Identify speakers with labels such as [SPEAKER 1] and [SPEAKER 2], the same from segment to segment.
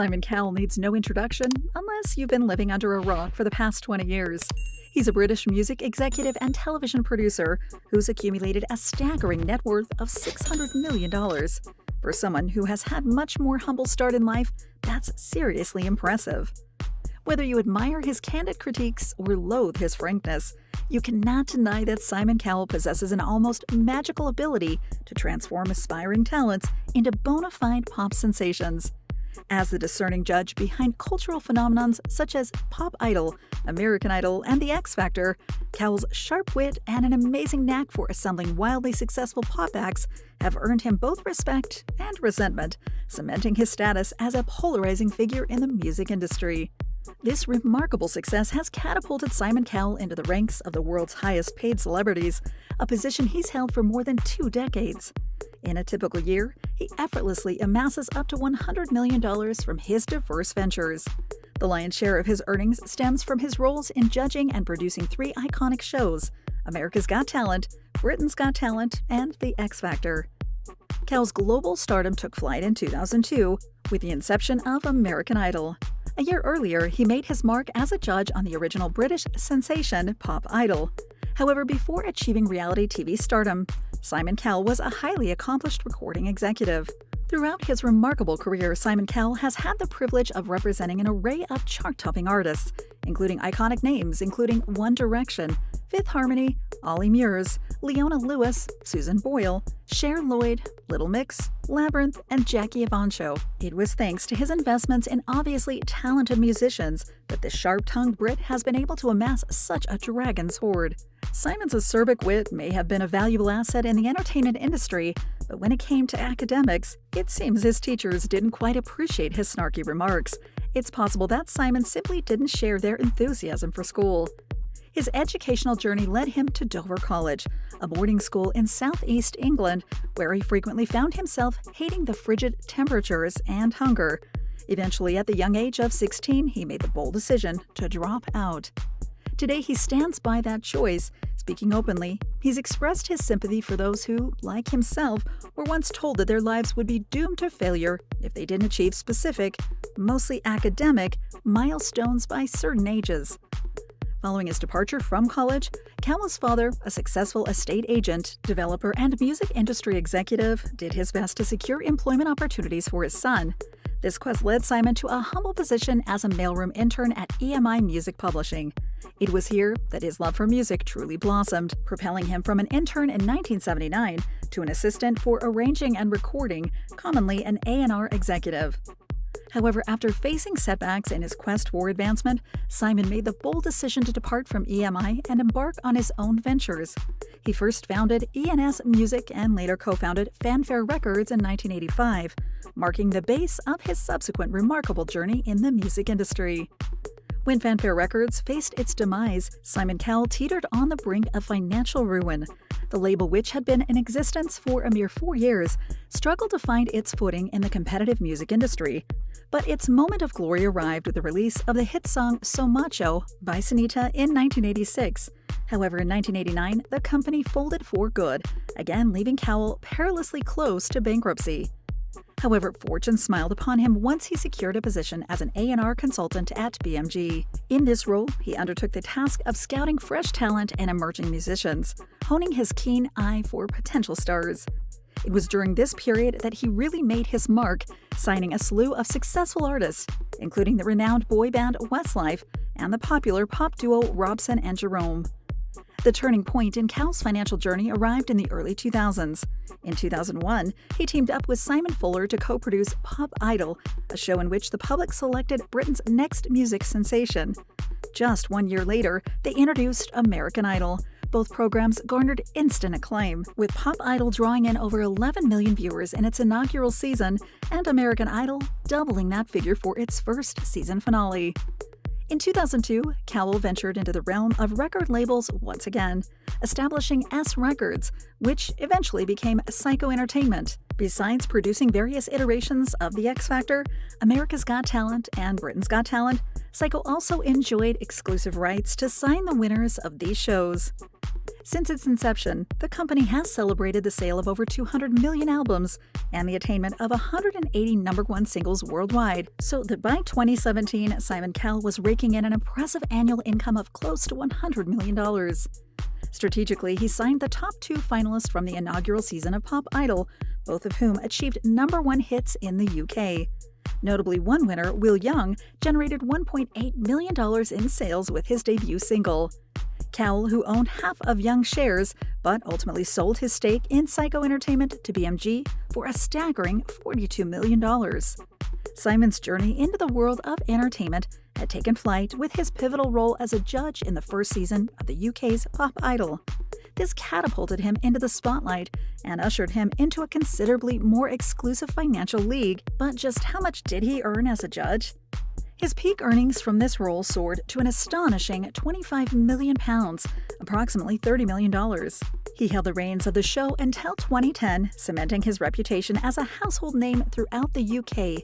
[SPEAKER 1] Simon Cowell needs no introduction unless you've been living under a rock for the past 20 years. He's a British music executive and television producer who's accumulated a staggering net worth of $600 million. For someone who has had much more humble start in life, that's seriously impressive. Whether you admire his candid critiques or loathe his frankness, you cannot deny that Simon Cowell possesses an almost magical ability to transform aspiring talents into bona fide pop sensations. As the discerning judge behind cultural phenomenons such as Pop Idol, American Idol, and The X Factor, Cowell's sharp wit and an amazing knack for assembling wildly successful pop acts have earned him both respect and resentment, cementing his status as a polarizing figure in the music industry. This remarkable success has catapulted Simon Cowell into the ranks of the world's highest-paid celebrities, a position he's held for more than 2 decades. In a typical year, he effortlessly amasses up to $100 million from his diverse ventures. The lion's share of his earnings stems from his roles in judging and producing 3 iconic shows: America's Got Talent, Britain's Got Talent, and The X Factor. Cowell's global stardom took flight in 2002 with the inception of American Idol. A year earlier, he made his mark as a judge on the original British sensation Pop Idol. However, before achieving reality TV stardom, Simon Cowell was a highly accomplished recording executive. Throughout his remarkable career, Simon Cowell has had the privilege of representing an array of chart-topping artists, including iconic names including One Direction, Fifth Harmony, Ollie Murs, Leona Lewis, Susan Boyle, Cher Lloyd, Little Mix, Labyrinth, and Jackie Evancho. It was thanks to his investments in obviously talented musicians that this sharp-tongued Brit has been able to amass such a dragon's hoard. Simon's acerbic wit may have been a valuable asset in the entertainment industry, but when it came to academics, it seems his teachers didn't quite appreciate his snarky remarks. It's possible that Simon simply didn't share their enthusiasm for school. His educational journey led him to Dover College, a boarding school in southeast England, where he frequently found himself hating the frigid temperatures and hunger. Eventually, at the young age of 16, he made the bold decision to drop out. Today, he stands by that choice. Speaking openly, he's expressed his sympathy for those who, like himself, were once told that their lives would be doomed to failure if they didn't achieve specific, mostly academic, milestones by certain ages. Following his departure from college, Cowell's father, a successful estate agent, developer, and music industry executive, did his best to secure employment opportunities for his son. This quest led Simon to a humble position as a mailroom intern at EMI Music Publishing. It was here that his love for music truly blossomed, propelling him from an intern in 1979 to an assistant for arranging and recording, commonly an A&R executive. However, after facing setbacks in his quest for advancement, Simon made the bold decision to depart from EMI and embark on his own ventures. He first founded EMI Music and later co-founded Fanfare Records in 1985, marking the base of his subsequent remarkable journey in the music industry. When Fanfare Records faced its demise, Simon Cowell teetered on the brink of financial ruin. The label, which had been in existence for a mere 4 years, struggled to find its footing in the competitive music industry. But its moment of glory arrived with the release of the hit song So Macho by Sanita in 1986. However, in 1989, the company folded for good, again leaving Cowell perilously close to bankruptcy. However, fortune smiled upon him once he secured a position as an A&R consultant at BMG. In this role, he undertook the task of scouting fresh talent and emerging musicians, honing his keen eye for potential stars. It was during this period that he really made his mark, signing a slew of successful artists, including the renowned boy band Westlife and the popular pop duo Robson and Jerome. The turning point in Cowell's financial journey arrived in the early 2000s. In 2001, he teamed up with Simon Fuller to co-produce Pop Idol, a show in which the public selected Britain's next music sensation. Just 1 year later, they introduced American Idol. Both programs garnered instant acclaim, with Pop Idol drawing in over 11 million viewers in its inaugural season, and American Idol doubling that figure for its first season finale. In 2002, Cowell ventured into the realm of record labels once again, establishing S Records, which eventually became Syco Entertainment. Besides producing various iterations of The X Factor, America's Got Talent, and Britain's Got Talent, Syco also enjoyed exclusive rights to sign the winners of these shows. Since its inception, the company has celebrated the sale of over 200 million albums and the attainment of 180 #1 singles worldwide, so that by 2017, Simon Cowell was raking in an impressive annual income of close to $100 million. Strategically, he signed the top 2 finalists from the inaugural season of Pop Idol, both of whom achieved #1 hits in the UK. Notably, one winner, Will Young, generated $1.8 million in sales with his debut single. Cowell, who owned half of Young's shares, but ultimately sold his stake in Syco Entertainment to BMG for a staggering $42 million. Simon's journey into the world of entertainment had taken flight with his pivotal role as a judge in the first season of the UK's Pop Idol. This catapulted him into the spotlight and ushered him into a considerably more exclusive financial league. But just how much did he earn as a judge? His peak earnings from this role soared to an astonishing £25 million, approximately $30 million. He held the reins of the show until 2010, cementing his reputation as a household name throughout the UK.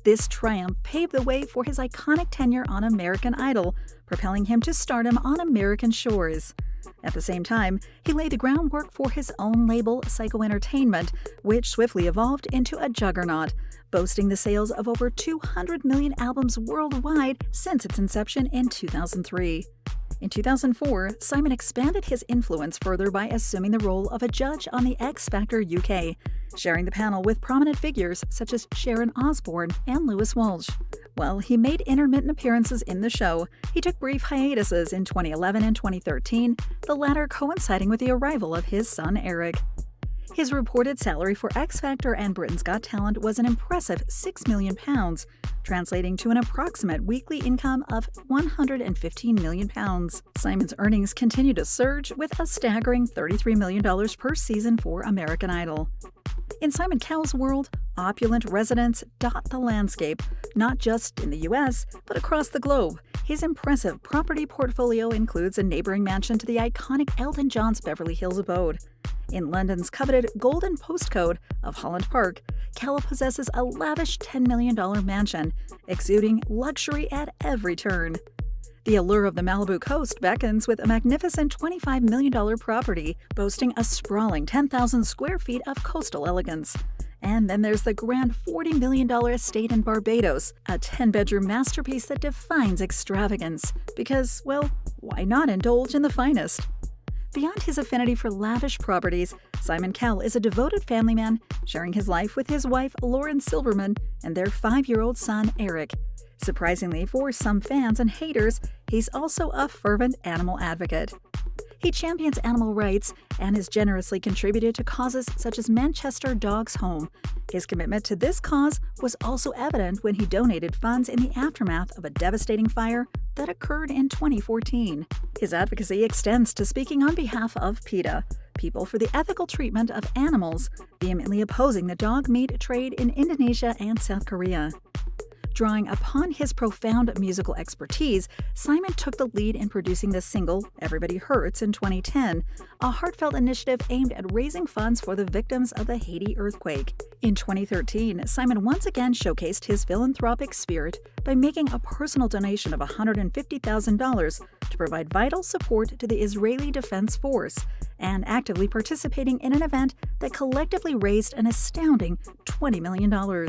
[SPEAKER 1] This triumph paved the way for his iconic tenure on American Idol, propelling him to stardom on American shores. At the same time, he laid the groundwork for his own label, Syco Entertainment, which swiftly evolved into a juggernaut, boasting the sales of over 200 million albums worldwide since its inception in 2003. In 2004, Simon expanded his influence further by assuming the role of a judge on the X Factor UK, sharing the panel with prominent figures such as Sharon Osbourne and Lewis Walsh. While he made intermittent appearances in the show, he took brief hiatuses in 2011 and 2013, the latter coinciding with the arrival of his son Eric. His reported salary for X Factor and Britain's Got Talent was an impressive £6 million, translating to an approximate weekly income of £115 million. Simon's earnings continue to surge with a staggering $33 million per season for American Idol. In Simon Cowell's world, opulent residents dot the landscape, not just in the US, but across the globe. His impressive property portfolio includes a neighboring mansion to the iconic Elton John's Beverly Hills abode. In London's coveted Golden Postcode of Holland Park, Cowell possesses a lavish $10 million mansion, exuding luxury at every turn. The allure of the Malibu coast beckons with a magnificent $25 million property, boasting a sprawling 10,000 square feet of coastal elegance. And then there's the grand $40 million estate in Barbados, a 10-bedroom masterpiece that defines extravagance. Because, well, why not indulge in the finest? Beyond his affinity for lavish properties, Simon Cowell is a devoted family man, sharing his life with his wife Lauren Silverman and their 5-year-old son Eric. Surprisingly for some fans and haters, he's also a fervent animal advocate. He champions animal rights and has generously contributed to causes such as Manchester Dogs Home. His commitment to this cause was also evident when he donated funds in the aftermath of a devastating fire that occurred in 2014. His advocacy extends to speaking on behalf of PETA, People for the Ethical Treatment of Animals, vehemently opposing the dog meat trade in Indonesia and South Korea. Drawing upon his profound musical expertise, Simon took the lead in producing the single Everybody Hurts in 2010, a heartfelt initiative aimed at raising funds for the victims of the Haiti earthquake. In 2013, Simon once again showcased his philanthropic spirit by making a personal donation of $150,000 to provide vital support to the Israeli Defense Force, and actively participating in an event that collectively raised an astounding $20 million.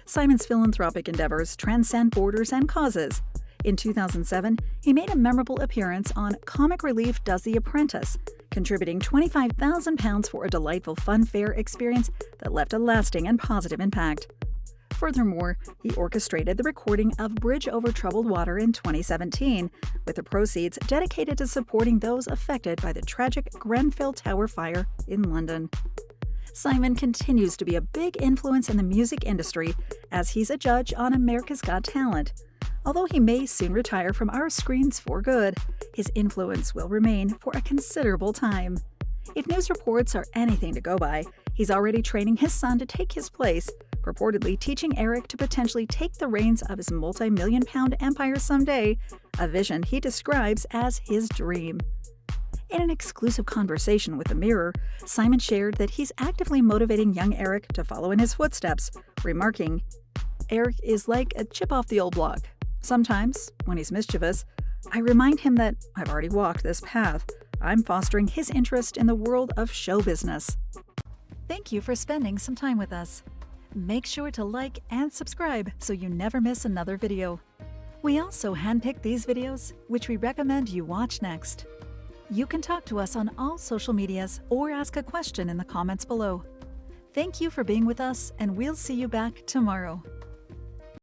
[SPEAKER 1] Simon's philanthropic endeavors transcend borders and causes. In 2007, he made a memorable appearance on Comic Relief Does the Apprentice, contributing £25,000 for a delightful fun fair experience that left a lasting and positive impact. Furthermore, he orchestrated the recording of Bridge Over Troubled Water in 2017, with the proceeds dedicated to supporting those affected by the tragic Grenfell Tower fire in London. Simon continues to be a big influence in the music industry as he's a judge on America's Got Talent. Although he may soon retire from our screens for good, his influence will remain for a considerable time. If news reports are anything to go by, he's already training his son to take his place, purportedly teaching Eric to potentially take the reins of his multi-million-pound empire someday, a vision he describes as his dream. In an exclusive conversation with The Mirror, Simon shared that he's actively motivating young Eric to follow in his footsteps, remarking, "Eric is like a chip off the old block. Sometimes, when he's mischievous, I remind him that I've already walked this path. I'm fostering his interest in the world of show business. Thank you for spending some time with us. Make sure to like and subscribe so you never miss another video. We also handpick these videos, which we recommend you watch next. You can talk to us on all social medias or ask a question in the comments below. Thank you for being with us, and we'll see you back tomorrow.